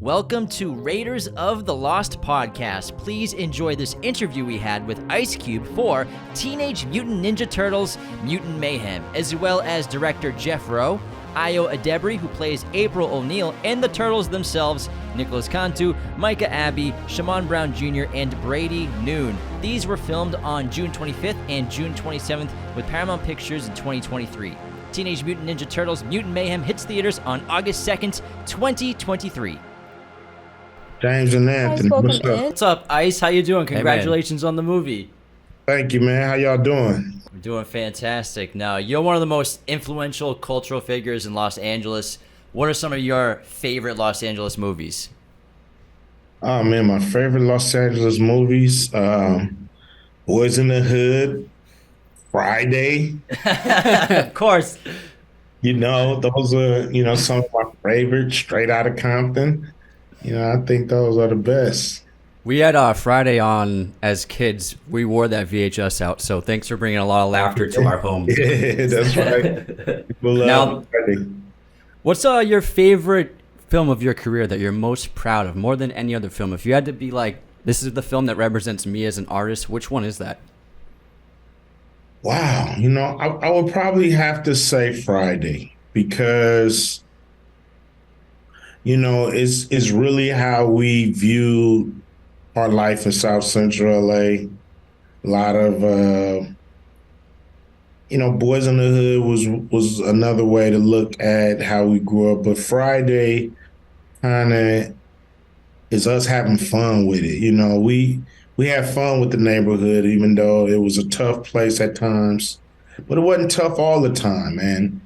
Welcome to Raiders of the Lost podcast. Please enjoy this interview we had with Ice Cube for Teenage Mutant Ninja Turtles Mutant Mayhem, as well as director Jeff Rowe, Ayo Edebiri, who plays April O'Neil, and the Turtles themselves, Nicholas Cantu, Micah Abbey, Shaman Brown Jr., and Brady Noon. These were filmed on June 25th and June 27th with Paramount Pictures in 2023. Teenage Mutant Ninja Turtles Mutant Mayhem hits theaters on August 2nd, 2023. James and Anthony, What's up, Ice? How you doing? Congratulations on the movie. Thank you, man. How y'all doing? We're doing fantastic. Now, you're one of the most influential cultural figures in Los Angeles. What are some of your favorite Los Angeles movies? Oh, man, my favorite Los Angeles movies, Boys in the Hood, Friday. Of course. You know, those are, some of my favorites, Straight Outta Compton. I think those are the best. We had Friday on as kids. We wore that VHS out, so thanks for bringing a lot of laughter to our home. Yeah, that's right. People love Friday. What's your favorite film of your career that you're most proud of, more than any other film? If you had to be like, this is the film that represents me as an artist, which one is that? Wow, I would probably have to say Friday because it's really how we view our life in South Central LA. A lot of, Boys in the Hood was another way to look at how we grew up. But Friday kind of is us having fun with it. We had fun with the neighborhood, even though it was a tough place at times. But it wasn't tough all the time, man.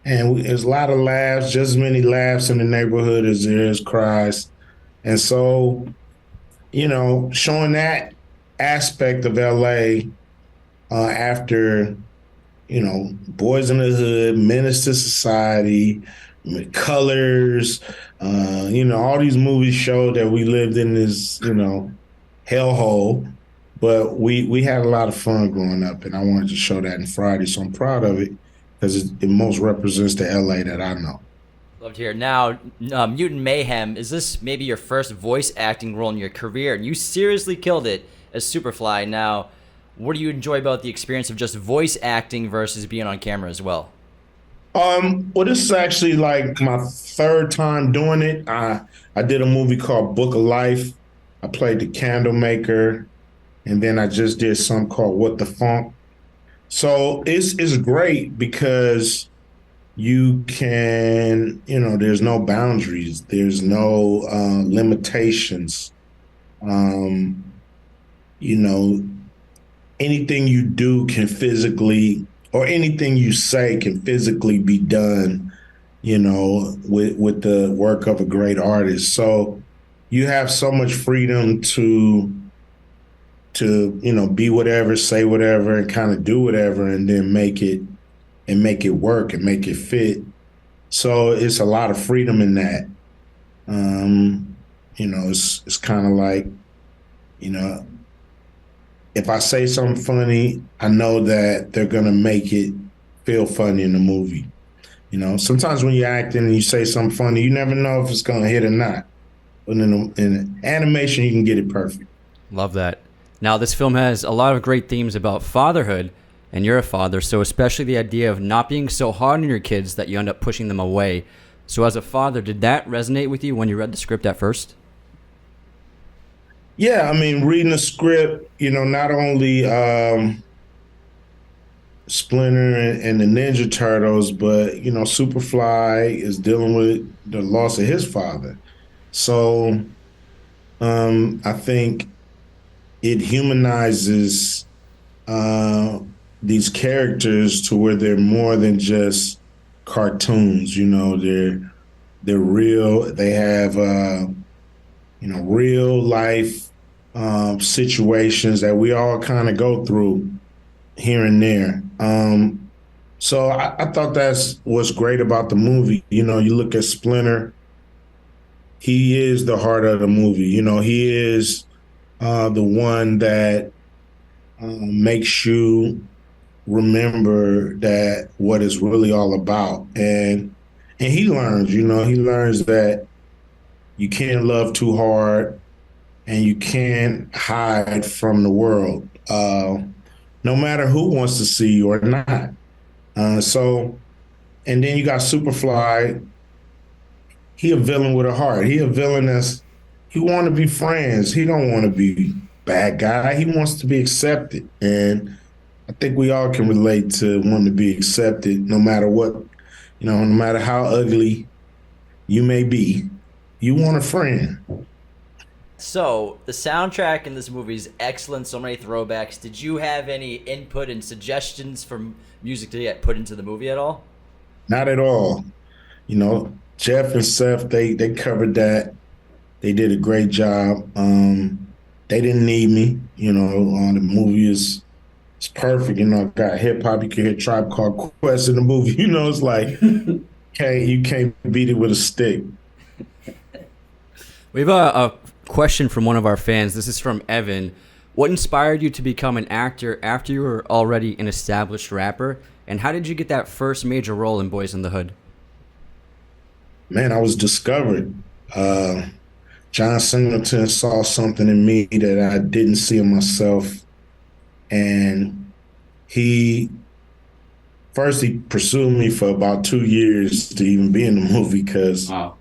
And there's a lot of laughs, just as many laughs in the neighborhood as there is cries. And so, showing that aspect of LA after, Boys in the Hood, Menace to Society, Colors, all these movies showed that we lived in this, hellhole. But we had a lot of fun growing up, and I wanted to show that in Friday. So I'm proud of it, because it most represents the LA that I know. Love to hear. Now, Mutant Mayhem, is this maybe your first voice acting role in your career? And you seriously killed it as Superfly. Now, what do you enjoy about the experience of just voice acting versus being on camera as well? Well, this is actually like my third time doing it. I did a movie called Book of Life. I played the candle maker, and then I just did something called What the Funk. So it's great because you can, there's no boundaries. There's no limitations. Anything you do can physically, or anything you say can physically be done, with the work of a great artist. So you have so much freedom to be whatever, say whatever, and kind of do whatever, and then make it work and make it fit. So it's a lot of freedom in that. It's kind of like, if I say something funny, I know that they're gonna make it feel funny in the movie. Sometimes when you're acting and you say something funny, you never know if it's gonna hit or not. But in animation, you can get it perfect. Love that. Now, this film has a lot of great themes about fatherhood, and you're a father, so especially the idea of not being so hard on your kids that you end up pushing them away. So as a father, did that resonate with you when you read the script at first? Yeah, reading the script, not only Splinter and the Ninja Turtles, but, Superfly is dealing with the loss of his father. So I think it humanizes these characters to where they're more than just cartoons. They're real. They have real life situations that we all kind of go through here and there. So I thought that's what's great about the movie. You look at Splinter. He is the heart of the movie. He is the one that makes you remember that what it's really all about. And he learns, he learns that You can't love too hard, and you can't hide from the world, no matter who wants to see you or not. And then you got Superfly. He a villain with a heart. He a villain he want to be friends. He don't want to be bad guy. He wants to be accepted. And I think we all can relate to wanting to be accepted no matter what, no matter how ugly you may be. You want a friend. So, the soundtrack in this movie is excellent, so many throwbacks. Did you have any input and suggestions for music to get put into the movie at all? Not at all. Jeff and Seth, they covered that. They did a great job. They didn't need me. The movie is perfect. Got hip hop. You can hear Tribe Called Quest in the movie. It's like you can't beat it with a stick. We have a question from one of our fans. This is from Evan. What inspired you to become an actor after you were already an established rapper? And how did you get that first major role in Boys in the Hood? Man, I was discovered. John Singleton saw something in me that I didn't see in myself. And he pursued me for about 2 years to even be in the movie because I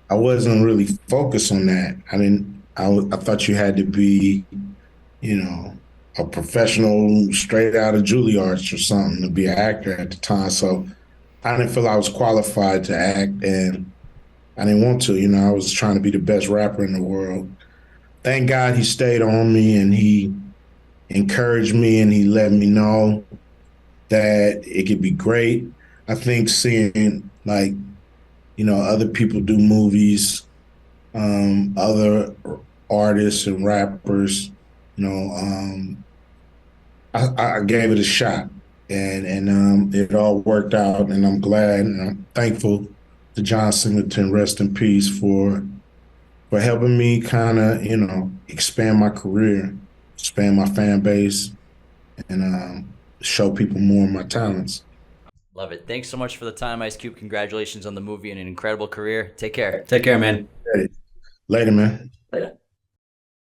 wasn't really focused on that. I thought you had to be, a professional straight out of Juilliard or something to be an actor at the time. So I didn't feel I was qualified to act, and I didn't want to. I was trying to be the best rapper in the world. Thank God he stayed on me, and he encouraged me, and he let me know that it could be great. I think seeing, other people do movies, other artists and rappers, I gave it a shot, and it all worked out, and I'm glad, and I'm thankful to John Singleton, rest in peace, for helping me kind of, expand my career, expand my fan base, and show people more of my talents. Love it. Thanks so much for the time, Ice Cube. Congratulations on the movie and an incredible career. Take care. Take care, man. Later, man. Later.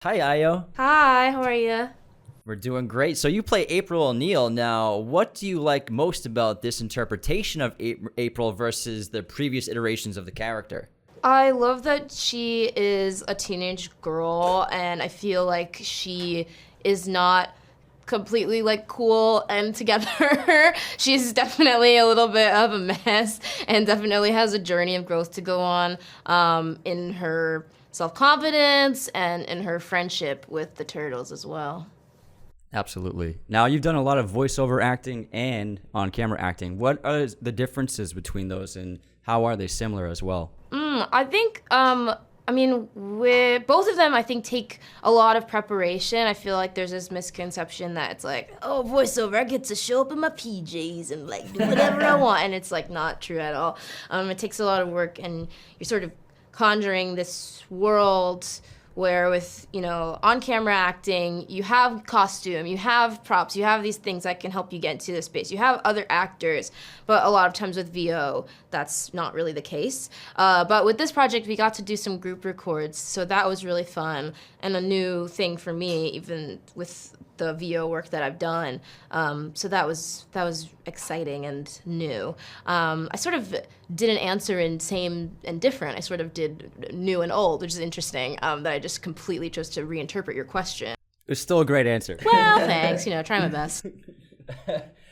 Hi, Ayo. Hi, how are you? We're doing great. So you play April O'Neil. Now, what do you like most about this interpretation of April versus the previous iterations of the character? I love that she is a teenage girl, and I feel like she is not completely cool and together. She's definitely a little bit of a mess and definitely has a journey of growth to go on in her self-confidence and in her friendship with the turtles as well. Absolutely. Now, you've done a lot of voiceover acting and on-camera acting. What are the differences between those, and how are they similar as well? I think, with both of them, I think, take a lot of preparation. I feel like there's this misconception that it's voiceover, I get to show up in my PJs and do whatever I want, and it's not true at all. It takes a lot of work, and you're sort of conjuring this world where with, on-camera acting, you have costume, you have props, you have these things that can help you get into the space. You have other actors, but a lot of times with VO, that's not really the case. But with this project, we got to do some group records, so that was really fun and a new thing for me, even with the VO work that I've done. So that was exciting and new. I sort of didn't answer in same and different. I sort of did new and old, which is interesting, that I just completely chose to reinterpret your question. It's still a great answer. Well, thanks. Try my best.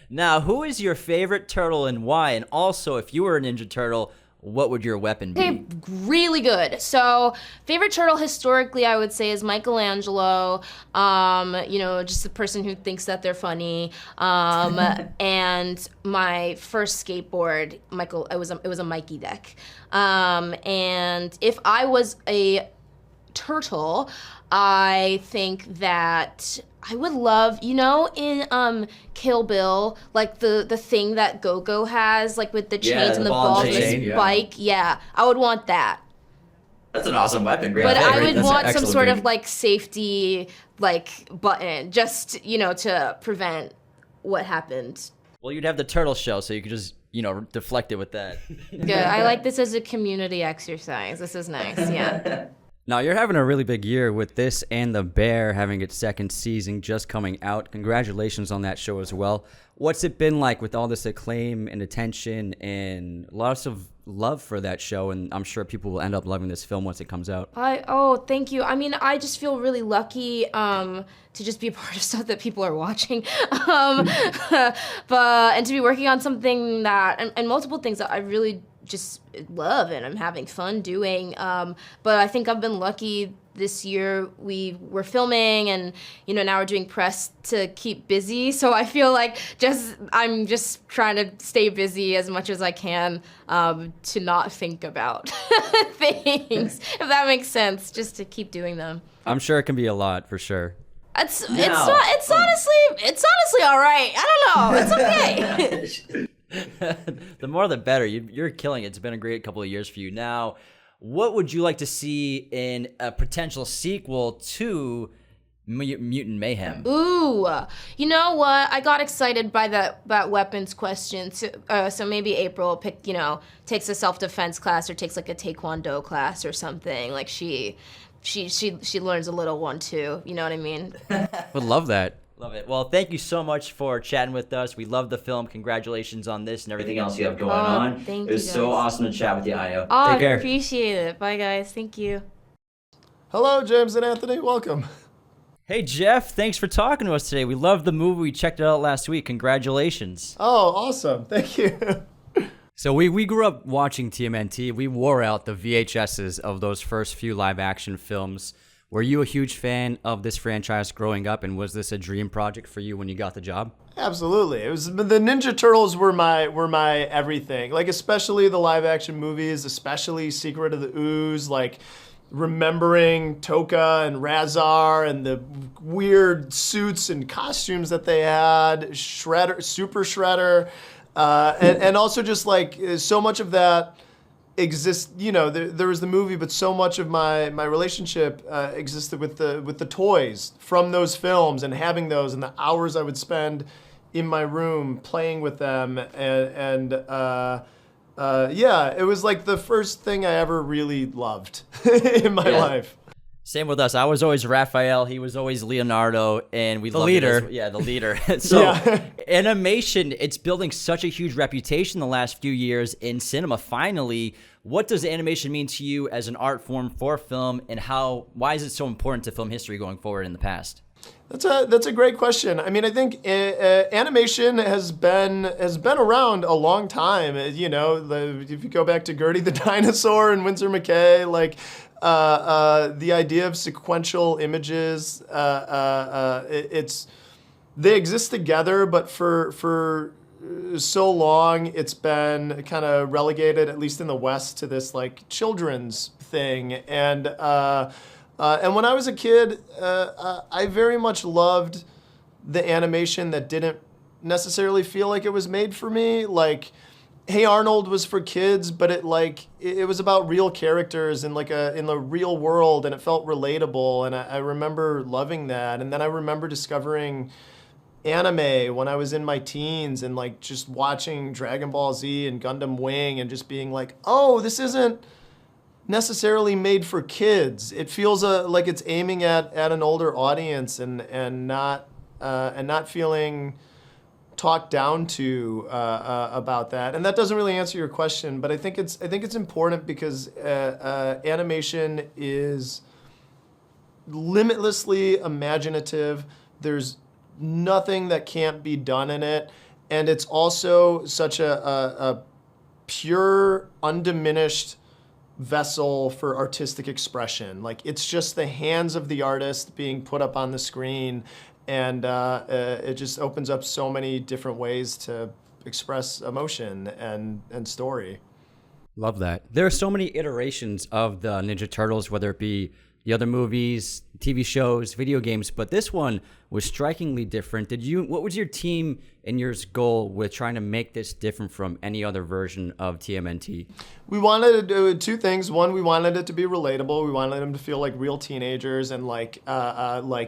Now, who is your favorite turtle and why? And also, if you were a Ninja Turtle, what would your weapon be? Okay, really good. So, favorite turtle historically, I would say, is Michelangelo. Just the person who thinks that they're funny. And my first skateboard, it was a Mikey deck. And if I was a turtle, I think that I would love, in Kill Bill, the thing that Go-Go has, with the chains and the balls and the spike. Yeah, I would want that. That's an awesome weapon. Great. But I would That's want some sort excellent of safety button, just to prevent what happened. Well, you'd have the turtle shell, so you could just deflect it with that. Good. I like this as a community exercise. This is nice. Yeah. Now, you're having a really big year with this and The Bear having its second season just coming out. Congratulations on that show as well. What's it been like with all this acclaim and attention and lots of love for that show? And I'm sure people will end up loving this film once it comes out. Thank you. I mean, I just feel really lucky to just be a part of stuff that people are watching, and to be working on something that and multiple things that I really just love and I'm having fun doing. But I think I've been lucky this year. We were filming and, now we're doing press to keep busy. So I feel like I'm just trying to stay busy as much as I can to not think about things, if that makes sense, just to keep doing them. I'm sure it can be a lot for sure. It's honestly all right. I don't know. It's okay. The more the better. You're killing it. It's been a great couple of years for you. Now, what would you like to see in a potential sequel to Mutant Mayhem? Ooh, you know what? I got excited by that weapons question. So maybe April takes a self-defense class or takes like a taekwondo class or something. Like she learns a little one too. You know what I mean? Would love that. Love it. Well, thank you so much for chatting with us. We love the film. Congratulations on this and everything else you have going on. Thank you. It was so awesome to chat with you, Io. Oh, Take care. I appreciate it. Bye, guys. Thank you. Hello, James and Anthony. Welcome. Hey, Jeff. Thanks for talking to us today. We loved the movie. We checked it out last week. Congratulations. Oh, awesome. Thank you. So we grew up watching TMNT. We wore out the VHSs of those first few live action films. Were you a huge fan of this franchise growing up, and was this a dream project for you when you got the job? Absolutely. It was the Ninja Turtles were my everything. Like especially the live action movies, especially Secret of the Ooze, like remembering Toka and Razar and the weird suits and costumes that they had, Shredder, Super Shredder, and also just like so much of that exists. There was the movie, but so much of my relationship existed with the toys from those films and having those and the hours I would spend in my room playing with them and it was like the first thing I ever really loved in my life. Same with us. I was always Raphael. He was always Leonardo, and we loved leader. The leader. So animation, it's building such a huge reputation the last few years in cinema. Finally, what does animation mean to you as an art form for film, and why is it so important to film history going forward in the past? That's a great question. I mean, I think animation has been around a long time. If you go back to Gertie the Dinosaur and Winsor McKay, like the idea of sequential images, they exist together, but for so long it's been kind of relegated, at least in the West, to this like children's thing. And when I was a kid, I very much loved the animation that didn't necessarily feel like it was made for me. Like, Hey Arnold was for kids, but it was about real characters in the real world, and it felt relatable. And I remember loving that. And then I remember discovering anime when I was in my teens and like just watching Dragon Ball Z and Gundam Wing and just being like, oh, this isn't necessarily made for kids. It feels like it's aiming at an older audience and not feeling talked down to about that. And that doesn't really answer your question, but I think it's important because animation is limitlessly imaginative. There's nothing that can't be done in it, and it's also such a pure, undiminished vessel for artistic expression. Like, it's just the hands of the artist being put up on the screen, and it just opens up so many different ways to express emotion and story. Love that. There are so many iterations of the Ninja Turtles, whether it be the other movies, TV shows, video games, but this one was strikingly different. What was your team and yours goal with trying to make this different from any other version of TMNT? We wanted to do two things. One, we wanted it to be relatable. We wanted them to feel like real teenagers and like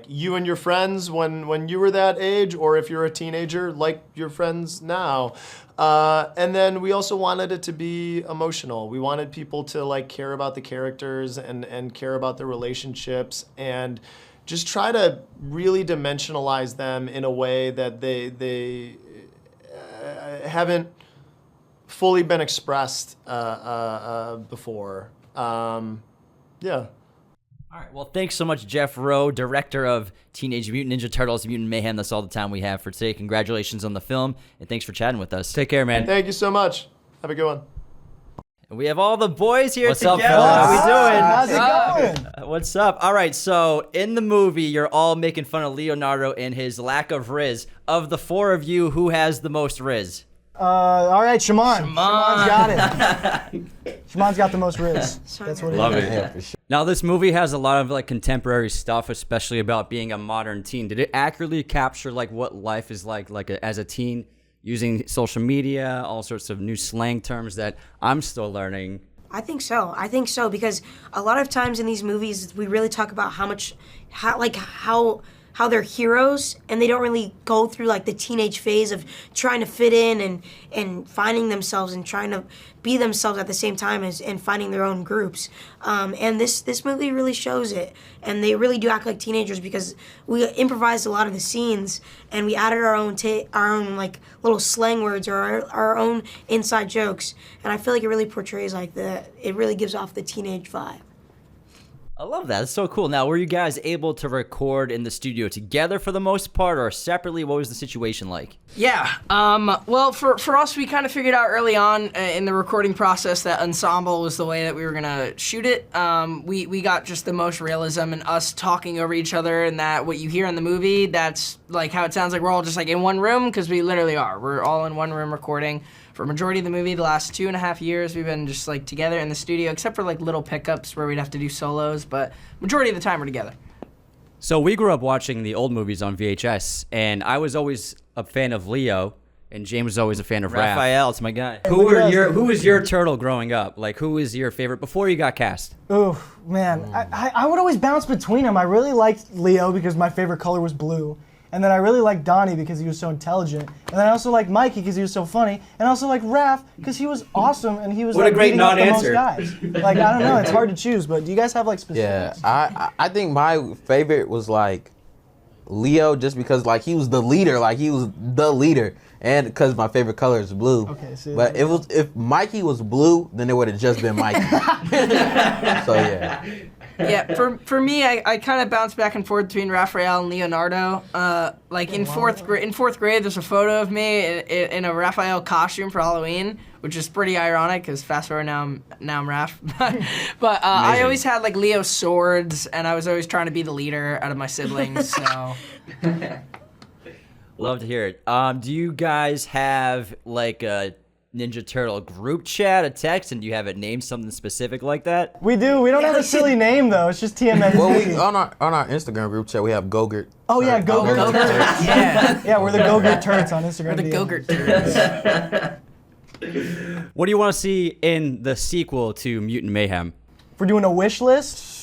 you and your friends when you were that age, or if you're a teenager, like your friends now. And then we also wanted it to be emotional. We wanted people to like care about the characters and care about the relationships and just try to really dimensionalize them in a way that they haven't fully been expressed before. Yeah. All right. Well, thanks so much, Jeff Rowe, director of Teenage Mutant Ninja Turtles Mutant Mayhem. That's all the time we have for today. Congratulations on the film, and thanks for chatting with us. Take care, man. Thank you so much. Have a good one. And we have all the boys here What's together. up, fellas? How we doing? How's it going? What's up? All right, so in the movie, you're all making fun of Leonardo and his lack of Riz. Of the four of you, who has the most Riz? All right, Shamon's got it. Shamon's got the most riz. That's what it Love is. it. Now, this movie has a lot of like contemporary stuff, especially about being a modern teen. Did it accurately capture like what life is like as a teen, using social media, all sorts of new slang terms that I'm still learning? I think so because a lot of times in these movies we really talk about how they're heroes and they don't really go through like the teenage phase of trying to fit in and finding themselves and trying to be themselves at the same time and finding their own groups. And this movie really shows it. And they really do act like teenagers because we improvised a lot of the scenes and we added our own like little slang words or our own inside jokes. And I feel like it really portrays like it really gives off the teenage vibe. I love that. It's so cool. Now, were you guys able to record in the studio together for the most part, or separately? What was the situation like? Yeah. Well, for us, we kind of figured out early on in the recording process that ensemble was the way that we were gonna shoot it. We got just the most realism and us talking over each other, and that what you hear in the movie, that's like how it sounds like we're all just like in one room, because we literally are. We're all in one room recording. For a majority of the movie, the last 2.5 years, we've been just like together in the studio, except for like little pickups where we'd have to do solos, but majority of the time we're together. So we grew up watching the old movies on VHS, and I was always a fan of Leo, and James was always a fan of Raph. Raphael, it's my guy. Who was your turtle growing up? Like, who was your favorite before you got cast? Ooh, man. I would always bounce between them. I really liked Leo because my favorite color was blue. And then I really liked Donnie because he was so intelligent. And then I also liked Mikey because he was so funny. And I also liked Raph because he was awesome and he was What like a great beating up the most non-answer. guys. Like, I don't know, it's hard to choose, but do you guys have like specifics? Yeah, I think my favorite was like Leo, just because like he was the leader, and because my favorite color is blue. Okay, see, but if Mikey was blue, then it would have just been Mikey. So yeah. Yeah, for me, I kind of bounce back and forth between Raphael and Leonardo. Like in fourth grade, there's a photo of me in a Raphael costume for Halloween, which is pretty ironic because fast forward now I'm Raph. but I always had like Leo swords, and I was always trying to be the leader out of my siblings. So. Love to hear it. Do you guys have like a Ninja Turtle group chat, a text, and do you have it named something specific like that? We do. We don't have a silly name though. It's just TMNT. Well, we on our Instagram group chat we have Gogurt. Oh yeah, Gogurt. Yeah. Yeah, we're the Gogurt Turds on Instagram. We're the DM. Gogurt turds. What do you want to see in the sequel to Mutant Mayhem? If we're doing a wish list,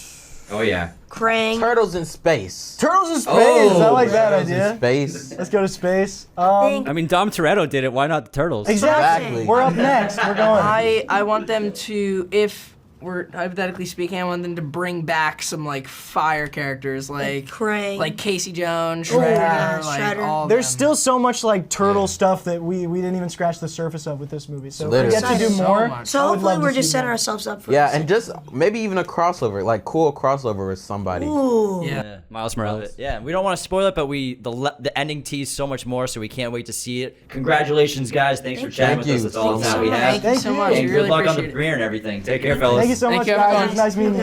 Oh, yeah. Krang. Turtles in space. Turtles in space. I like that Turtles in idea. space. Let's go to space. think- I mean, Dom Toretto did it. Why not the Turtles? Exactly. We're up next. We're going. I want them to, if we're hypothetically speaking, I want them to bring back some like fire characters like Krang. like Casey Jones, Ooh, Shredder, yeah, like Shredder. all. There's them. still so much like turtle stuff that we didn't even scratch the surface of with this movie. So if we Literally. get to do So more. much. So I would hopefully love we're to just see setting more. ourselves up for Yeah, this. and just maybe even a crossover, like cool crossover with somebody. Ooh. Yeah. Miles Morales. Yeah, we don't want to spoil it, but the ending teased so much more, so we can't wait to see it. Congratulations, guys! Thanks for chatting with Thank us. you That's all the time we have. Thank you so much. And We good really luck on the appreciate it. premiere and everything. Take care, fellas. Thank you so Thank much, you, guys. everyone. It was nice meeting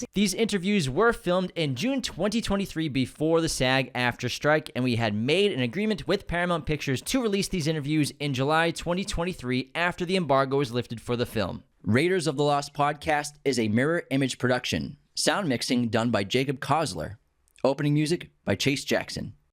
you. These interviews were filmed in June 2023 before the SAG-AFTRA strike, and we had made an agreement with Paramount Pictures to release these interviews in July 2023 after the embargo was lifted for the film. Raiders of the Lost podcast is a Mirror Image production. Sound mixing done by Jacob Kossler. Opening music by Chase Jackson.